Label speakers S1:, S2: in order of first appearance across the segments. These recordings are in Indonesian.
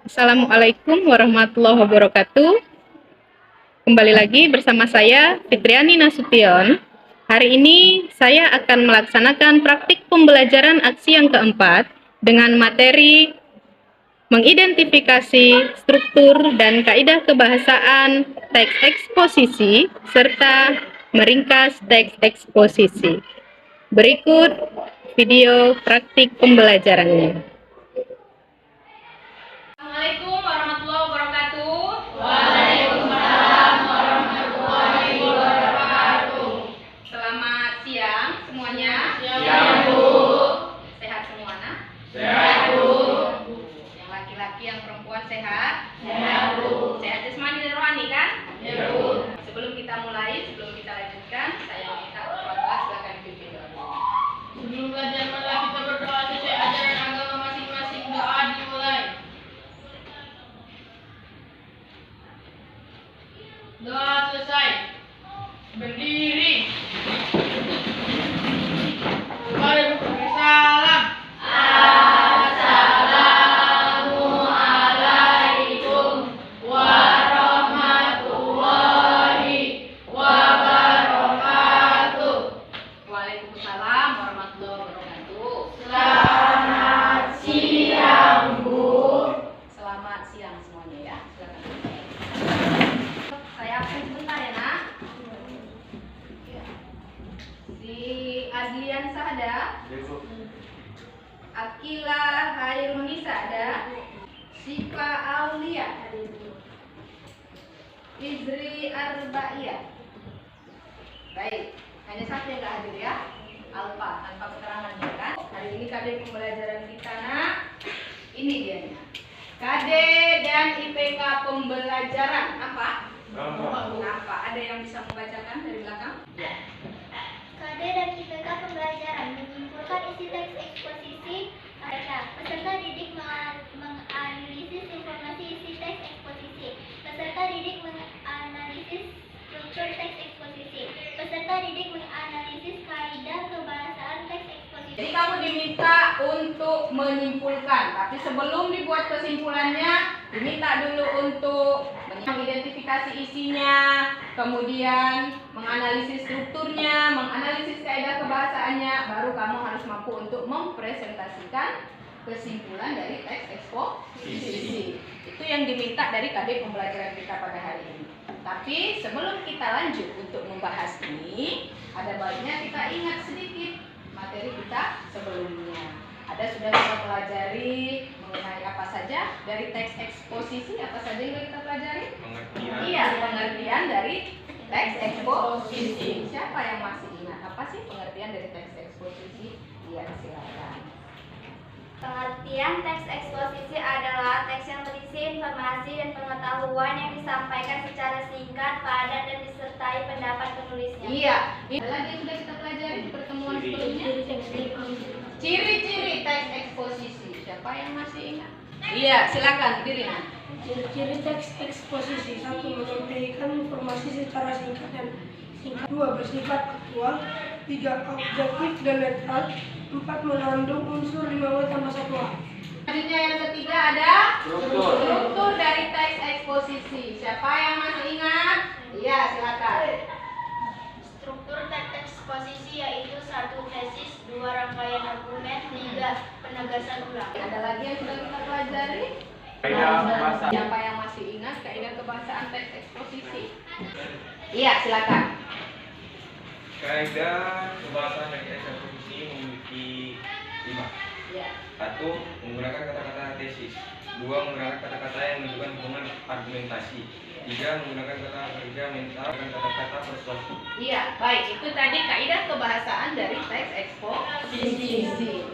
S1: Assalamualaikum warahmatullahi wabarakatuh. Kembali lagi bersama saya Fitriani Nasution. Hari ini saya akan melaksanakan praktik pembelajaran aksi yang keempat dengan materi mengidentifikasi struktur dan kaidah kebahasaan teks eksposisi serta meringkas teks eksposisi. Berikut video praktik pembelajarannya. Assalamualaikum warahmatullahi wabarakatuh.
S2: Waalaikumsalam warahmatullahi wabarakatuh.
S1: Selamat siang semuanya.
S2: Siang, Bu.
S1: Sehat semua, nak?
S2: Sehat, Bu.
S1: Yang laki-laki, yang perempuan sehat?
S2: Sehat, Bu.
S1: Sehat jasmani dan rohani kan?
S2: Ya, Bu.
S1: Sebelum kita lanjutkan, saya minta berdoa, silakan dipimpin doa.
S2: Sebelum belajar marilah kita berdoa sesuai ajaran agama masing-masing. Doa dimulai. Doa selesai. Berdiri. Mari bersalam. Assalamualaikum warahmatullahi wabarakatuh.
S1: Waalaikumsalam warahmatullahi wabarakatuh.
S2: Selamat siang, Bu.
S1: Selamat siang semuanya ya. Silakan. Saya absen sebentar ya, nak. Ya. Si Adlian Sahada, Akila Hairunisa ada, Sifa Aulia, Izri Arbaiyah. Baik, hanya satu yang nggak hadir ya, Alfa, tanpa keterangan ya kan. Hari ini KD pembelajaran kita, nak. Ini dia. KD dan IPK pembelajaran apa? Apa? Ada yang bisa membacakan dari belakang? Ya.
S3: KD dan IPK pembelajaran menyimpulkan isi teks eksposisi. Peserta didik menganalisis informasi isi teks eksposisi. Peserta didik menganalisis struktur teks eksposisi. Peserta didik menganalisis kaidah kebahasaan teks eksposisi.
S1: Jadi kamu diminta untuk menyimpulkan, tapi sebelum dibuat kesimpulannya, diminta dulu untuk mengidentifikasi isinya, kemudian menganalisis strukturnya, menganalisis kaidah kebahasaannya, baru kamu harus mampu untuk mempresentasikan kesimpulan dari teks eksposisi. Itu yang diminta dari KD pembelajaran kita pada hari ini. Tapi sebelum kita lanjut untuk membahas ini, ada baiknya kita ingat sedikit materi kita sebelumnya. Sudah kita pelajari mengenai apa saja dari teks eksposisi, apa saja yang kita pelajari?
S4: Pengertian.
S1: Iya, pengertian dari teks eksposisi. Siapa yang masih ingat apa sih pengertian dari teks eksposisi? Iya, silakan.
S3: Pengertian teks eksposisi adalah teks yang berisi informasi dan pengetahuan yang disampaikan secara singkat, padat, dan disertai pendapat penulisnya.
S1: Iya, ini lagi yang sudah kita pelajari di pertemuan sebelumnya. Ciri-ciri teks eksposisi. Siapa yang masih ingat? Iya, silakan Dirina.
S5: Ciri-ciri teks eksposisi: 1. Menyampaikan informasi secara singkat dan singkat. 2. Bersifat aktual. 3. Objektif dan netral. 4. Mengandung unsur 5W tambah 1A.
S1: Selanjutnya yang ketiga ada struktur dari teks eksposisi. Siapa yang masih ingat? Iya, silakan.
S3: Struktur teks eksposisi yaitu 1. Tesis, 2. Rangkaian argumen, 3. Penegasan ulang.
S1: Ada lagi yang sudah kita pelajari?
S4: Kaidah bahasa.
S1: Siapa yang masih ingat kaidah kebahasaan teks eksposisi? Iya, silakan.
S4: Kaidah kebahasaan dari eksposisi memiliki 5.
S1: Iya.
S4: 1. Menggunakan kata-kata tesis. 2. Menggunakan kata-kata yang menunjukkan hubungan argumentasi. 3. Menggunakan kata kerja mental dan kata-kata persuasi.
S1: Iya, baik. Itu tadi kaidah kebahasaan dari teks eksposisi.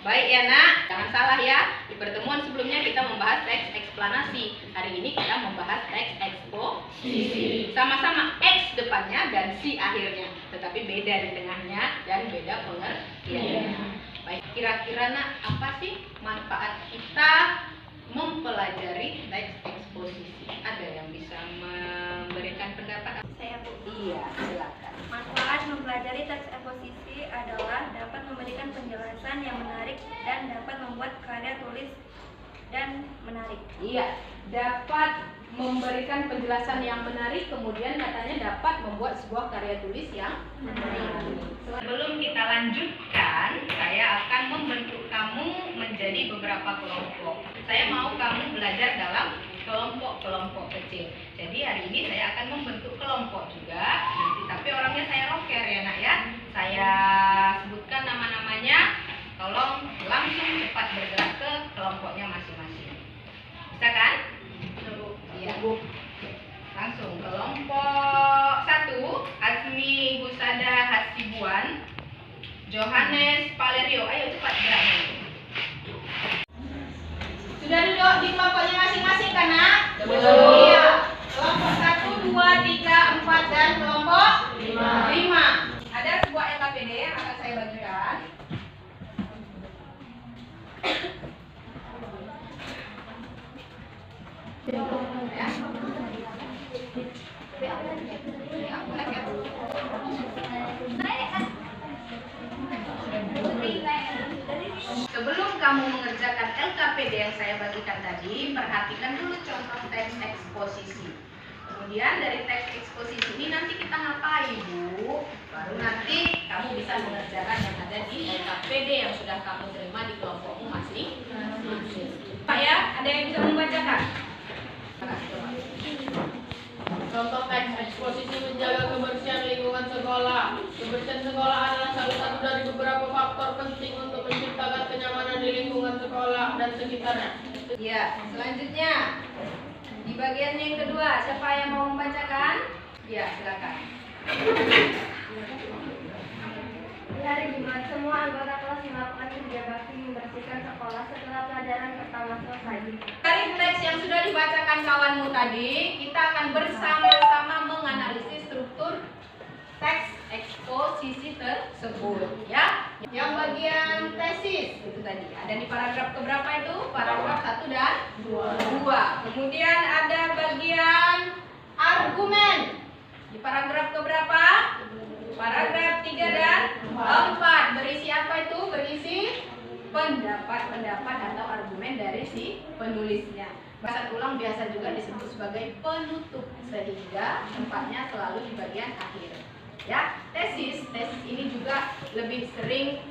S1: Baik ya, nak. Jangan salah ya. Di pertemuan sebelumnya kita membahas teks eksplanasi. Hari ini kita membahas teks eksposisi. Sama-sama X depannya dan si akhirnya, tetapi beda di tengahnya dan beda pengertiannya. Baik, kira-kira nak, apa sih manfaat kita mempelajari teks eksposisi? Ada yang bisa memberikan pendapat?
S3: Saya Bu.
S1: Iya, silakan.
S3: Manfaat mempelajari teks eksposisi adalah dapat memberikan penjelasan yang menarik dan dapat membuat karya tulis dan menarik. menarik.
S1: Iya, dapat memberikan penjelasan yang menarik, kemudian katanya dapat membuat sebuah karya tulis yang menarik. Sebelum kita lanjutkan, saya akan membentuk kamu menjadi beberapa kelompok. Saya mau kamu belajar dalam kelompok-kelompok kecil. Jadi hari ini saya akan membentuk kelompok juga, nanti tapi orangnya saya rocker ya nak ya. Saya sebutkan nama-namanya, tolong langsung cepat bergerak ke kelompoknya masing-masing. Bisa kan? Iya. Langsung kelompok 1, Azmi Husada Hasibuan, Johannes Valerio. Ayo cepat geraknya. Sudah duduk di kelompoknya masing-masing kan nak?
S2: Belum.
S1: Iya. Kelompok 1, 2, 3, 4 dan kelompok 5. Ada sebuah LKPD yang akan saya bagikan. Sebelum kamu mengerjakan LKPD yang saya bagikan tadi, perhatikan dulu contoh teks eksposisi. Kemudian dari teks eksposisi ini nanti kita ngapain, Bu? Baru nanti kamu bisa mengerjakan yang ada di LKPD yang sudah kamu terima di kelompokmu masing-masing. Pak ya, ada yang bisa membacakan?
S2: Contoh teks eksposisi menjaga kebersihan lingkungan sekolah. Kebersihan sekolah adalah salah satu dari beberapa faktor penting untuk menciptakan kenyamanan di lingkungan sekolah dan sekitarnya.
S1: Ya, selanjutnya di bagian yang kedua, siapa yang mau membacakan? Ya, silakan.
S3: Di hari Jumat, semua anggota kelas melakukan kerja bakti membersihkan sekolah setelah pelajaran pertama selesai.
S1: Dari teks yang sudah dibacakan kawanmu tadi, kita akan bersama-sama menganalisis struktur teks eksposisi tersebut, ya. Yang bagian tesis itu tadi ada di paragraf keberapa itu? Paragraf 1 dan 2. Kemudian ada bagian argumen di paragraf keberapa? Paragraf 3 dan 4. Berisi apa itu? Berisi pendapat-pendapat atau argumen dari si penulisnya. Bahasa ulang biasa juga disebut sebagai penutup, sehingga tempatnya selalu di bagian akhir. Ya, tesis ini juga lebih sering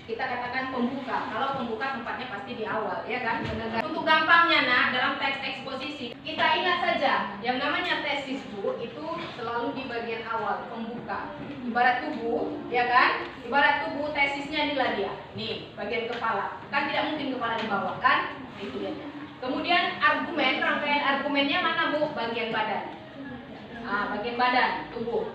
S1: kita katakan pembuka. Kalau pembuka tempatnya pasti di awal, ya kan? Untuk gampangnya nak, dalam teks eksposisi kita ingat saja yang namanya tesis, Bu, itu selalu di bagian awal, pembuka. Ibarat tubuh, ya kan? Ibarat tubuh, tesisnya inilah dia. Nih, bagian kepala. Kan tidak mungkin kepala di bawah, kan? Itu dia. Kemudian argumen, rangkaian argumennya mana, Bu? Bagian badan. Bagian badan, tubuh.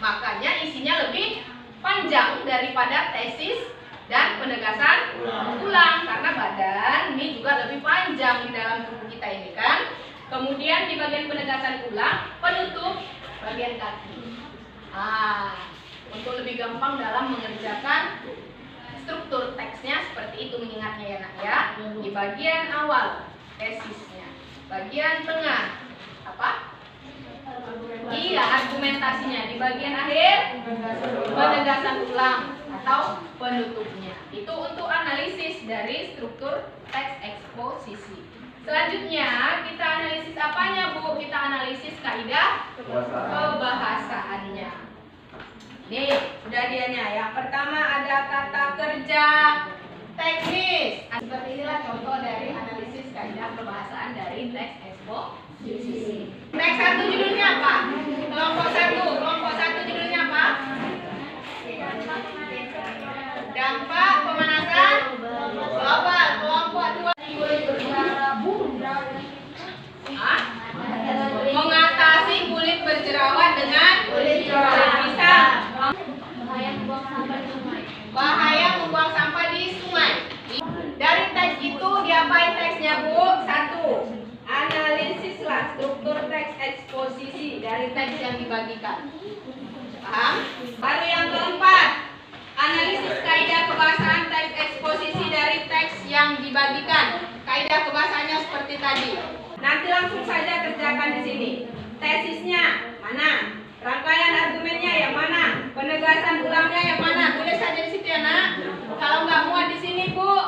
S1: Makanya isinya lebih panjang daripada tesis dan penegasan ulang, karena badan ini juga lebih panjang di dalam tubuh kita ini kan. Kemudian di bagian penegasan ulang, penutup bagian kaki. Untuk lebih gampang dalam mengerjakan struktur teksnya seperti itu mengingatnya ya nak ya. Di bagian awal tesisnya, bagian tengah apa? Iya, argumentasinya. Di bagian akhir penegasan ulang atau penutupnya. Itu untuk analisis dari struktur teks eksposisi. Selanjutnya kita analisis apanya, Bu? Kita analisis kaidah kebahasaannya. Nih, sudah dianya. Yang pertama ada kata kerja teknis. Seperti inilah contoh dari analisis kaidah kebahasaan dari teks eksposisi. Teks 1 judulnya apa? Kelompok 1 judulnya apa? Dampak pemanasan global. Kelompok 2 mengatasi kulit berjerawat dengan kulit pisang. Bahaya membuang sampah di sungai. Dari teks itu diapain teksnya, Bu? 1. Analisislah struktur teks eksposisi dari teks yang dibagikan. Paham? Baru yang keempat, analisis kaidah kebahasaan teks eksposisi dari teks yang dibagikan. Kaidah kebahasaannya seperti tadi. Nanti langsung saja kerjakan di sini. Tesisnya mana? Rangkaian argumennya yang mana? Penegasan ulangnya yang mana? Tulis saja di situ ya nak. Kalau nggak muat di sini, Bu,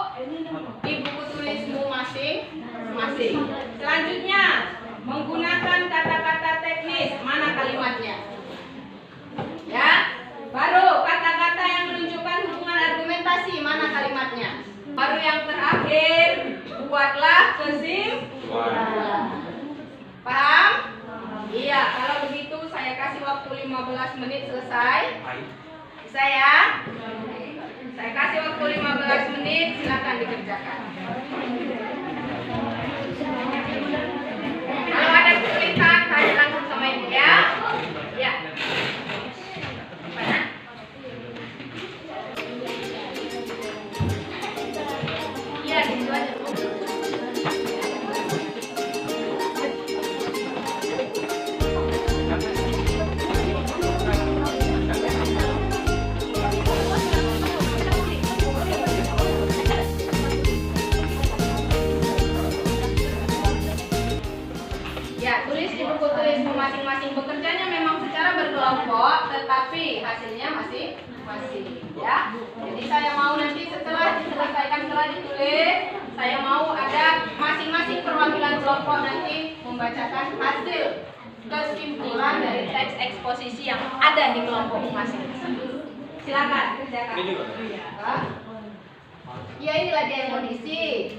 S1: di buku tulismu masing penting. Selanjutnya, menggunakan kata-kata teknis. Mana kalimatnya? Ya. Baru kata-kata yang menunjukkan hubungan argumentasi. Mana kalimatnya? Baru yang terakhir, buatlah kesimpulan. Paham? Iya, kalau begitu saya kasih waktu 15 menit selesai. Bisa ya? Saya kasih waktu 15 menit, silakan dikerjakan. Kalau ada kesulitan, tanya langsung sama ibu ya. Ya. Mana? Iya, gitu aja. Ya, tulis di buku tulismu masing-masing. Bekerjanya memang secara berkelompok, tetapi hasilnya masing-masing. Ya, jadi saya mau nanti setelah diselesaikan, setelah ditulis, saya mau ada masing-masing perwakilan kelompok nanti membacakan hasil kesimpulan dari teks eksposisi yang ada di kelompok masing-masing. Silakan kerjakan. Ya, inilah dia yang mau diisi.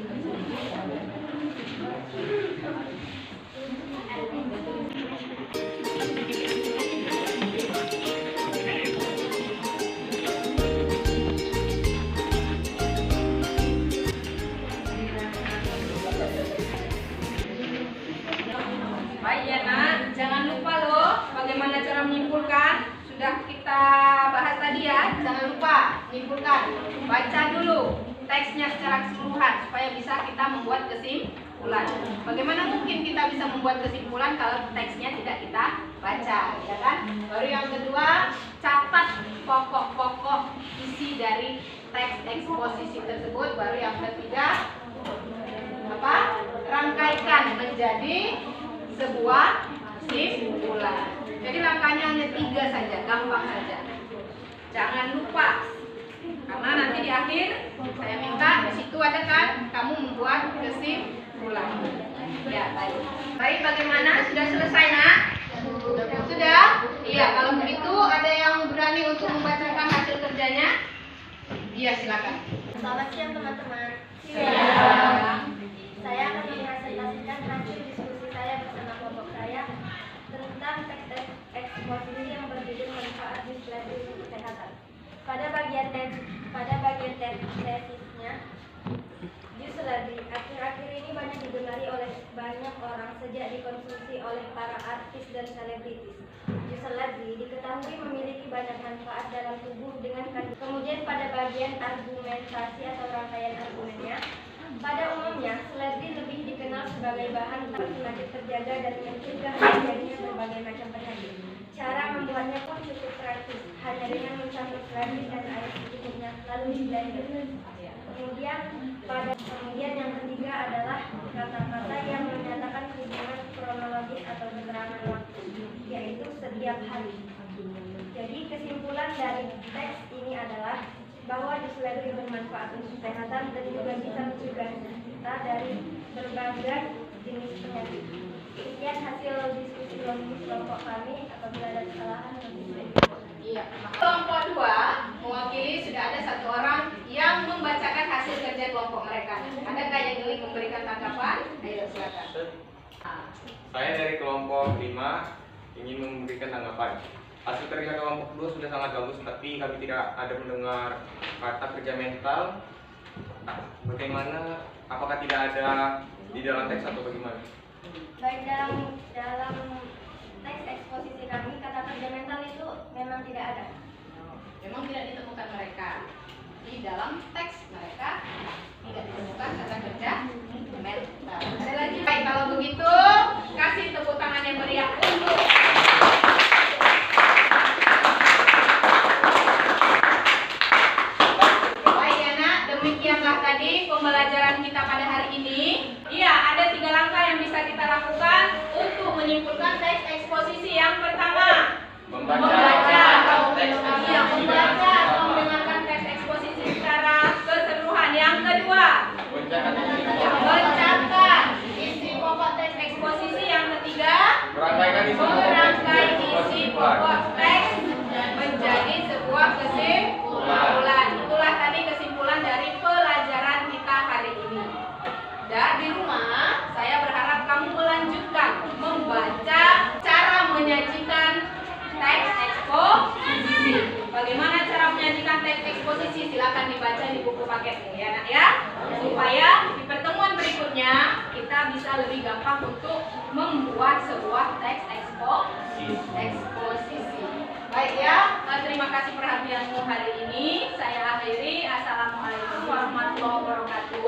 S1: Baik ya nak, jangan lupa loh bagaimana cara menyimpulkan. Sudah kita bahas tadi ya, jangan lupa menyimpulkan. Baca dulu teksnya secara keseluruhan supaya bisa kita membuat kesimpulan. Bagaimana mungkin kita bisa membuat kesimpulan kalau teksnya tidak kita baca, ya kan? Baru yang kedua, catat pokok-pokok isi dari teks eksposisi tersebut. Baru yang ketiga, rangkaikan menjadi sebuah kesimpulan. Jadi langkahnya hanya 3 saja, gampang saja. Jangan lupa, karena nanti di akhir saya minta di situ ada kan, kamu membuat kesimpulan. Ya, baik. Baik, bagaimana? Sudah selesai nak? Sudah? Iya, kalau begitu ada yang berani untuk membacakan hasil kerjanya? Iya, silakan.
S3: Selamat siang teman-teman. Saya akan mempresentasikan hasil diskusi saya bersama kelompok saya tentang teks eksposisi yang berjudul manfaat disleksia untuk kesehatan. Pada bagian tesisnya, Jusladi akhir-akhir ini banyak digemari oleh banyak orang sejak dikonsumsi oleh para artis dan selebritis. Jusladi diketahui memiliki banyak manfaat dalam tubuh dengan kandungan. Kemudian pada bagian argumentasi atau rangkaian argumennya, pada umumnya, seledri lebih dikenal sebagai bahan penyakit terjaga dan mencegah terjadinya berbagai macam penyakit. Cara membuatnya pun cukup praktis, hanya dengan mencampur seledri dan air secukupnya, lalu di-blender. Kemudian yang ketiga adalah kata-kata yang menyatakan hubungan kronologis atau keterangan waktu, yaitu setiap hari. Jadi kesimpulan dari teks ini adalah bahwa disleksia bermanfaat untuk kesehatan dan juga bisa mencegah kita dari berbagai jenis penyakit. Sekian hasil diskusi kelompok kami. Apabila ada kesalahan,
S1: Iya. Kelompok 2 mewakili sudah ada 1 orang yang membacakan hasil kerja kelompok mereka. Adakah yang ingin memberikan tanggapan? Ayo silakan.
S4: Saya dari kelompok 5 ingin memberikan tanggapan. Hasil kerja kelompok 2 sudah sangat bagus, tapi kami tidak ada mendengar kata kerja mental. Bagaimana? Apakah tidak ada di dalam teks atau bagaimana?
S3: baik dalam teks eksposisi kami, kata kerja mental itu memang tidak ada.
S1: Memang tidak ditemukan mereka. Di dalam teks mereka tidak ditemukan kata kerja mental. Ada lagi? Baik, kalau begitu kasih tepuk tangan yang meriah untuk tadi pembelajaran kita pada hari ini. Iya, ada 3 langkah yang bisa kita lakukan untuk menyimpulkan teks eksposisi. Yang pertama, membaca atau mendengarkan teks eksposisi secara keseluruhan. Yang kedua, buku paketmu ya nak ya, supaya di pertemuan berikutnya kita bisa lebih gampang untuk membuat sebuah teks eksposisi. Baik ya, terima kasih perhatianmu hari ini. Saya akhiri. Assalamualaikum warahmatullahi wabarakatuh.